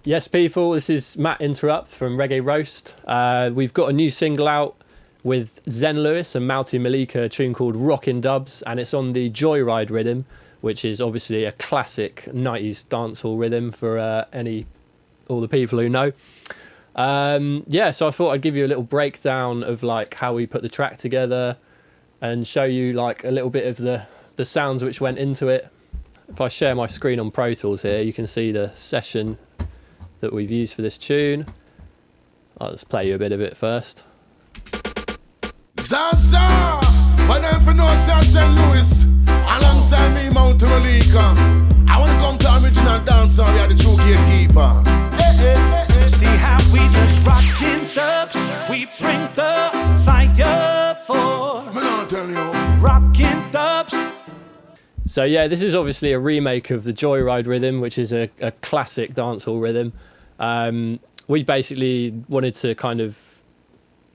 Yes, people, this is Matt Interrupt from Reggae Roast. We've got a new single out with Zen Lewis and Mowty Mahlyka, a tune called Rockin Dubs, and it's on the Joyride rhythm, which is obviously a classic 90s dancehall rhythm for all the people who know. Yeah, so I thought I'd give you a little breakdown of like how we put the track together and show you like a little bit of the sounds which went into it. If I share my screen on Pro Tools here, you can see the session that we've used for this tune. I'll just play you a bit of it first. Zaza, when I'm for no Zen Lewis, alongside me Mowty Mahlyka. I want to come to original dancer, we are the true gatekeeper. See how we just rockin' dubs, we bring the fire for. Me not tell you. Rockin' dubs. So yeah, this is obviously a remake of the Joyride rhythm, which is a classic dancehall rhythm. We basically wanted to kind of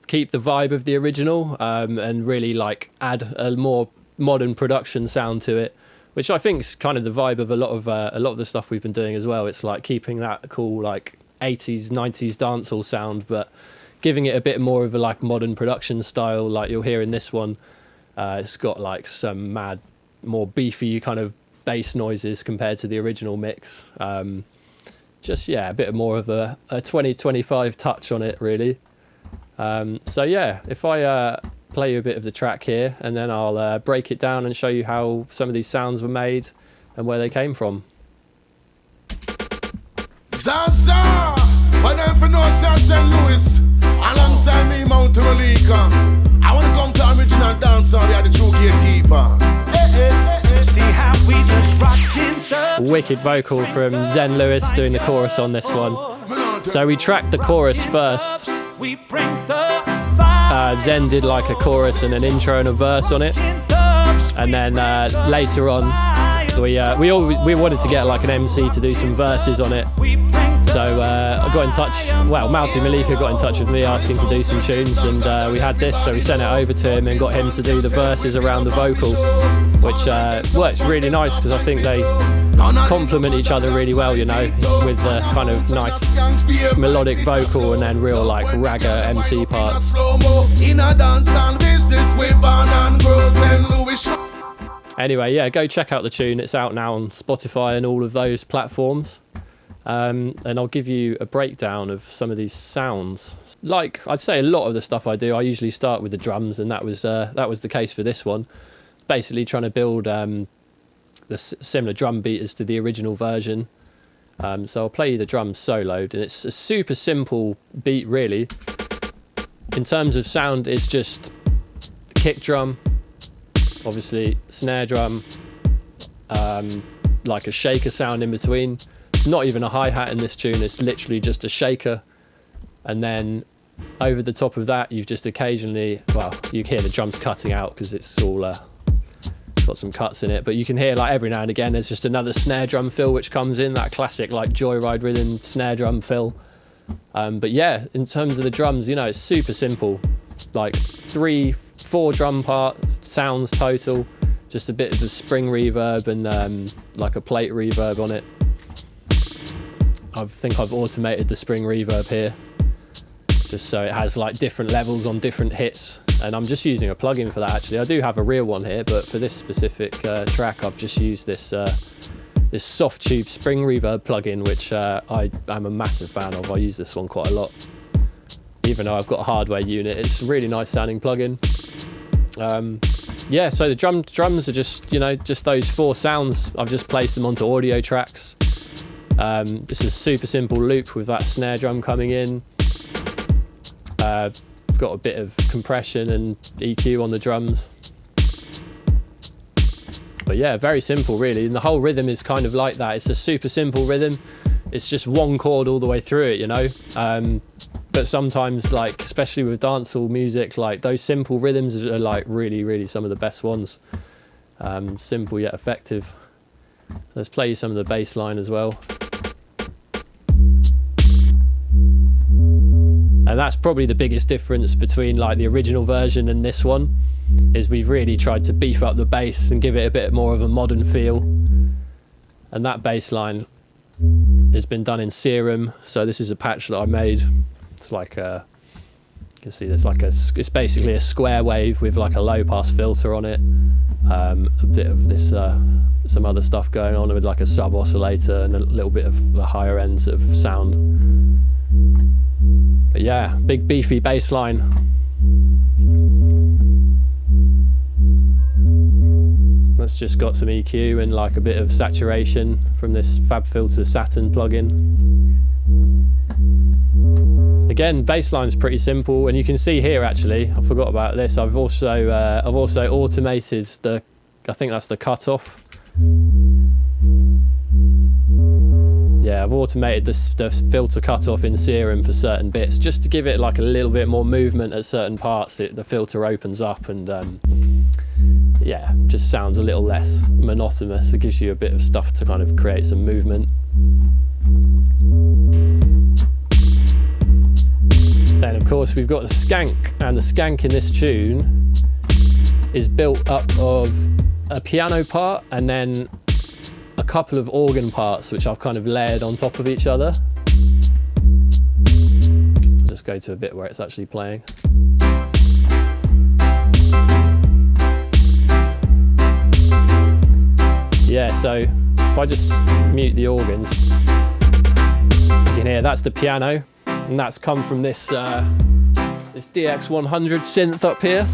keep the vibe of the original and really like add a more modern production sound to it, which I think is kind of the vibe of a lot of the stuff we've been doing as well. It's like keeping that cool like 80s, 90s dancehall sound, but giving it a bit more of a like modern production style, like you'll hear in this one. It's got like some mad, more beefy kind of bass noises compared to the original mix. Just yeah, a bit more of a 2025 touch on it really. So yeah, if I play you a bit of the track here and then I'll break it down and show you how some of these sounds were made and where they came from. Zaza, when I'm for no Zen Lewis, alongside me Mowty Mahlyka. I want to come to original dancer, we are the true gatekeeper. See how we just rockin' dubs. Wicked vocal from Zen Lewis doing the chorus on this one. So we tracked the chorus first. We bring the fire. Zen did like a chorus and an intro and a verse on it, and then later on we wanted to get like an MC to do some verses on it. So I got in touch, well, Mowty Mahlyka got in touch with me asking to do some tunes, and we had this, so we sent it over to him and got him to do the verses around the vocal, which works really nice because I think they complement each other really well, you know, with the kind of nice melodic vocal and then real like ragga MC parts. Anyway, yeah, go check out the tune. It's out now on Spotify and all of those platforms. And I'll give you a breakdown of some of these sounds. Like I'd say a lot of the stuff I do, I usually start with the drums, and that was the case for this one. Basically trying to build the similar drum beat as to the original version. So I'll play you the drums soloed, and it's a super simple beat really. In terms of sound, it's just kick drum, obviously snare drum, like a shaker sound in between. Not even a hi-hat in this tune, it's literally just a shaker, and then over the top of that you've just occasionally, well, you hear the drums cutting out because it's all it's got some cuts in it, but you can hear like every now and again there's just another snare drum fill which comes in, that classic like Joyride rhythm snare drum fill. But yeah, in terms of the drums, you know, it's super simple, like 3-4 drum part sounds total, just a bit of the spring reverb and like a plate reverb on it. I think I've automated the spring reverb here just so it has like different levels on different hits, and I'm just using a plugin for that actually. I do have a real one here, but for this specific track I've just used this this soft tube spring reverb plugin, which I am a massive fan of. I use this one quite a lot, even though I've got a hardware unit. It's a really nice sounding plugin. Yeah, so the drums are just, you know, just those 4 sounds. I've just placed them onto audio tracks. Just a super simple loop with that snare drum coming in. I've got a bit of compression and EQ on the drums. But yeah, very simple really, and the whole rhythm is kind of like that. It's a super simple rhythm. It's just one chord all the way through it, you know. But sometimes, like especially with dancehall music, like those simple rhythms are like really some of the best ones. Simple yet effective. Let's play you some of the bass line as well. And that's probably the biggest difference between like the original version and this one, is we've really tried to beef up the bass and give it a bit more of a modern feel. And that bass line has been done in Serum. So this is a patch that I made. It's like a, you can see there's like it's basically a square wave with like a low pass filter on it. A bit of this, some other stuff going on with like a sub oscillator and a little bit of the higher ends of sound. But yeah, big beefy bass line. That's just got some EQ and like a bit of saturation from this FabFilter Saturn plugin. Again, bassline's pretty simple, and you can see here actually, I forgot about this. I've also automated the, I think that's the cutoff. Yeah, I've automated the filter cutoff in Serum for certain bits, just to give it like a little bit more movement at certain parts. The filter opens up and yeah, just sounds a little less monotonous. It gives you a bit of stuff to kind of create some movement. Then of course we've got the Skank, and the Skank in this tune is built up of a piano part and then a couple of organ parts which I've kind of layered on top of each other. I'll just go to a bit where it's actually playing. Yeah, so if I just mute the organs, you can hear that's the piano, and that's come from this this DX100 synth up here.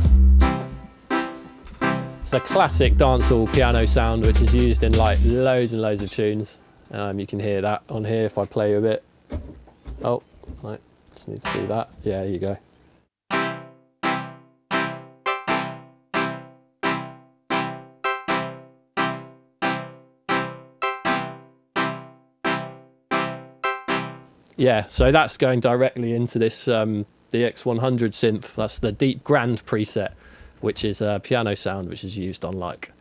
It's a classic dancehall piano sound which is used in like loads and loads of tunes. You can hear that on here if I play a bit. Oh, no, just need to do that. Yeah, there you go. Yeah, so that's going directly into this the X100 synth. That's the Deep Grand preset, which is a piano sound which is used on like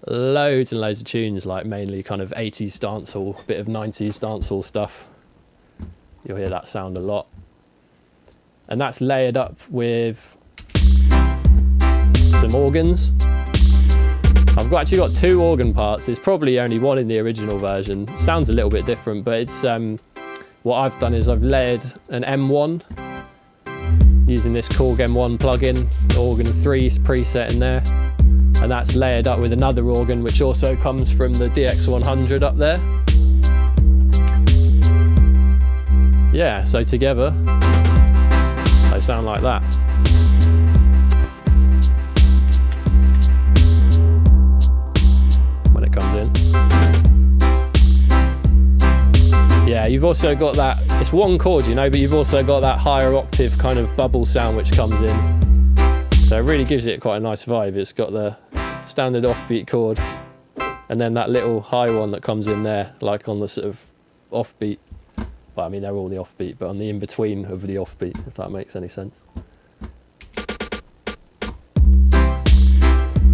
loads and loads of tunes, like mainly kind of 80s dancehall, bit of 90s dancehall stuff. You'll hear that sound a lot. And that's layered up with some organs. I've actually got 2 organ parts. There's probably only one in the original version. It sounds a little bit different, but it's what I've done is I've layered an M1 using this Korg M1 plugin, organ 3 preset in there, and that's layered up with another organ which also comes from the DX100 up there. Yeah, so together they sound like that. When it comes in. Yeah, you've also got that, it's one chord, you know, but you've also got that higher octave kind of bubble sound which comes in. So it really gives it quite a nice vibe. It's got the standard offbeat chord and then that little high one that comes in there, like on the sort of offbeat. Well, I mean, they're all the offbeat, but on the in-between of the offbeat, if that makes any sense.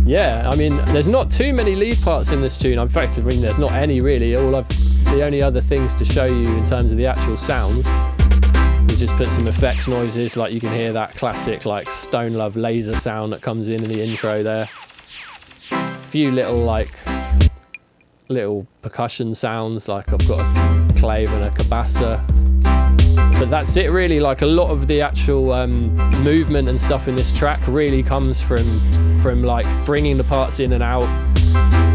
Yeah, I mean, there's not too many lead parts in this tune. In fact, I mean, there's not any really. The only other things to show you in terms of the actual sounds, we just put some effects noises, like you can hear that classic like Stone Love laser sound that comes in the intro there. A few little percussion sounds, like I've got a clave and a cabasa. But that's it really. Like a lot of the actual movement and stuff in this track really comes from like bringing the parts in and out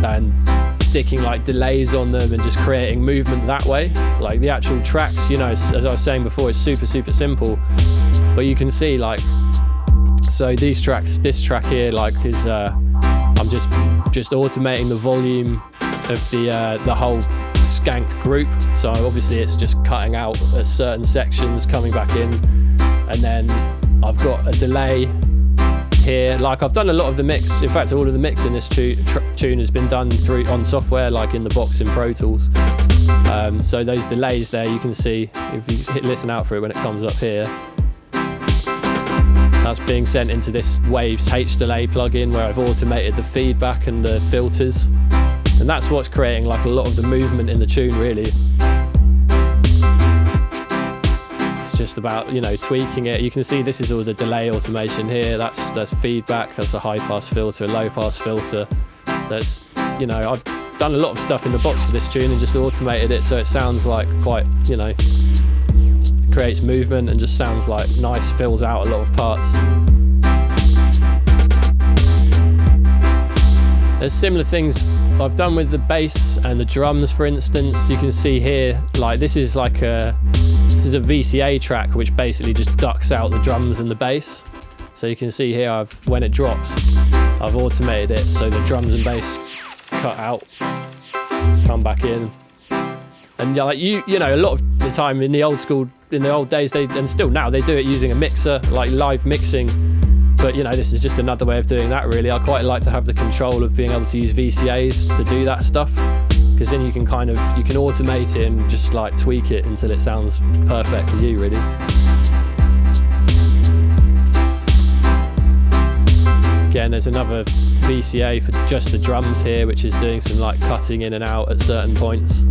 and sticking like delays on them and just creating movement that way. Like the actual tracks, you know, as I was saying before, it's super simple, but you can see like, so these tracks, this track here, like is I'm just automating the volume of the whole Skank group. So obviously it's just cutting out at certain sections, coming back in, and then I've got a delay here. Like I've done a lot of the mix. In fact, all of the mix in this tune has been done on software, like in the box in Pro Tools. So those delays there, you can see if you listen out for it when it comes up here. That's being sent into this Waves H delay plugin where I've automated the feedback and the filters. And that's what's creating like a lot of the movement in the tune really. It's just about, you know, tweaking it. You can see this is all the delay automation here. That's feedback, that's a high pass filter, a low pass filter. That's, you know, done a lot of stuff in the box for this tune and just automated it so it sounds like quite, you know, creates movement and just sounds like nice, fills out a lot of parts. There's similar things I've done with the bass and the drums, for instance. You can see here, like this is a VCA track which basically just ducks out the drums and the bass. So you can see here, when it drops, I've automated it so the drums and bass cut out, come back in. And like you know, a lot of the time in the old days, and still now, they do it using a mixer, like live mixing. But you know, this is just another way of doing that, really. I quite like to have the control of being able to use VCAs to do that stuff, because then you can automate it and just like tweak it until it sounds perfect for you, really. Again, there's another VCA for just the drums here, which is doing some like cutting in and out at certain points.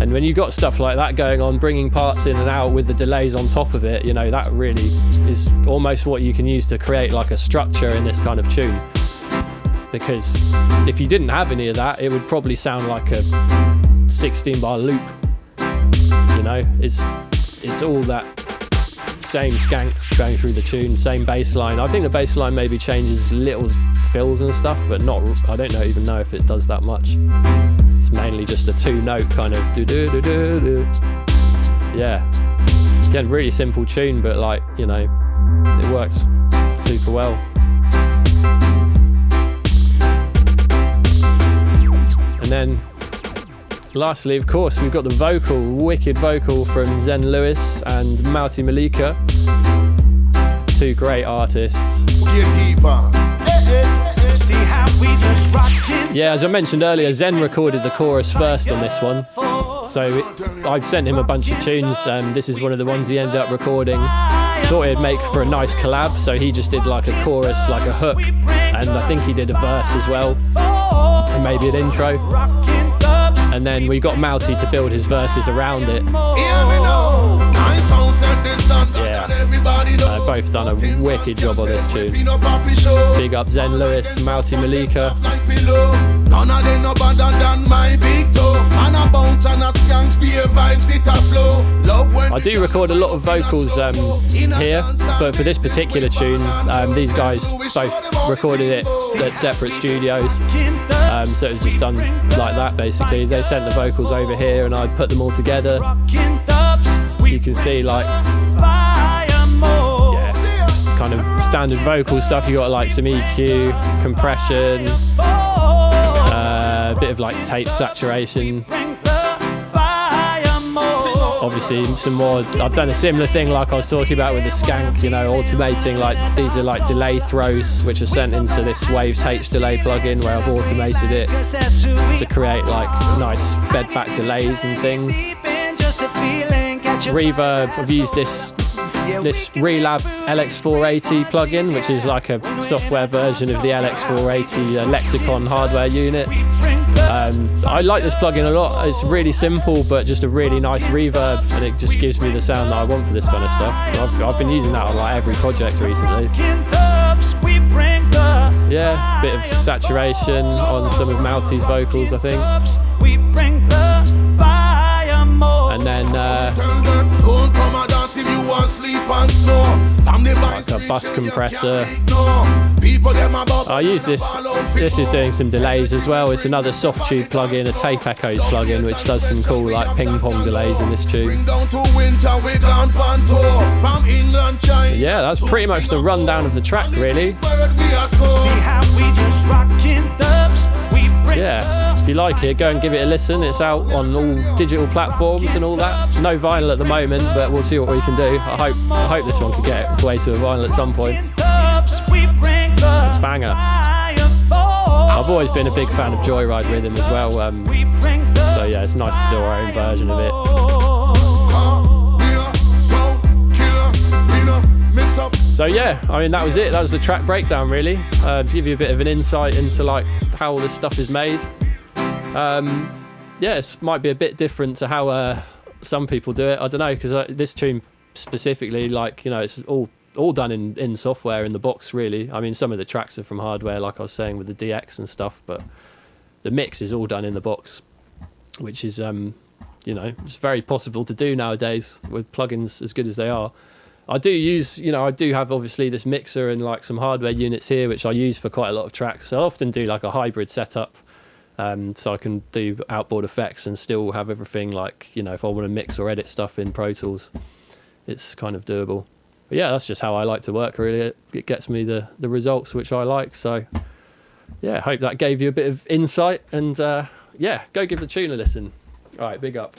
And when you've got stuff like that going on, bringing parts in and out with the delays on top of it, you know, that really is almost what you can use to create like a structure in this kind of tune. Because if you didn't have any of that, it would probably sound like a 16-bar loop. You know, it's all that same skank going through the tune, same bass line. I think the bass line maybe changes little fills and stuff, but I don't even know if it does that much. It's mainly just a 2-note kind of do-do-do-do-do. Yeah. Again, really simple tune, but like, you know, it works super well. And then lastly, of course, we've got the wicked vocal from Zen Lewis and Mowty Mahlyka. Two great artists. Yeah, as I mentioned earlier, Zen recorded the chorus first on this one. So I've sent him a bunch of tunes, and this is one of the ones he ended up recording. Thought it'd make for a nice collab, so he just did like a chorus, like a hook, and I think he did a verse as well, and maybe an intro. And then we got Mowty to build his verses around it. Yeah, both done a wicked job on this tune. Big up Zen Lewis, Mowty Mahlyka. None of them no better than my big toe. And a bounce and a skank beer vibes it a flow. I do record a lot of vocals here, but for this particular tune, these guys both recorded it at separate studios. So it was just done like that, basically. They sent the vocals over here and I put them all together. You can see like, yeah, just kind of standard vocal stuff. You got like some EQ, compression, a bit of like tape saturation. Obviously some more, I've done a similar thing like I was talking about with the Skank, you know, automating, like these are like delay throws which are sent into this Waves H delay plugin where I've automated it to create like nice fed back delays and things. Reverb, I've used this Relab LX480 plugin, which is like a software version of the LX480 Lexicon hardware unit. I like this plugin a lot. It's really simple, but just a really nice reverb, and it just gives me the sound that I want for this kind of stuff. So I've been using that on like every project recently. Yeah, bit of saturation on some of Mowty's vocals, I think. And then like a bus compressor. I use this. This is doing some delays as well. It's another soft tube plugin, a tape echoes plugin, which does some cool like ping pong delays in this tune. Yeah, that's pretty much the rundown of the track, really. Yeah, if you like it, go and give it a listen. It's out on all digital platforms and all that. No vinyl at the moment, but we'll see what we can do. I hope this one can get its way to a vinyl at some point. Banger. I've always been a big fan of Joyride Rhythm as well. So yeah, it's nice to do our own version of it. So yeah, I mean that was it. That was the track breakdown, really. To give you a bit of an insight into like how all this stuff is made. Yeah, it might be a bit different to how some people do it. I don't know, because this tune specifically, like, you know, it's all all done in software in the box, really. I mean, some of the tracks are from hardware, like I was saying, with the DX and stuff, but the mix is all done in the box, which is, it's very possible to do nowadays with plugins as good as they are. I do have obviously this mixer and like some hardware units here, which I use for quite a lot of tracks. So I often do like a hybrid setup, so I can do outboard effects and still have everything like, if I want to mix or edit stuff in Pro Tools, it's kind of doable. But yeah, that's just how I like to work, really. It gets me the results which I like. So yeah, hope that gave you a bit of insight, and go give the tune a listen. All right, big up.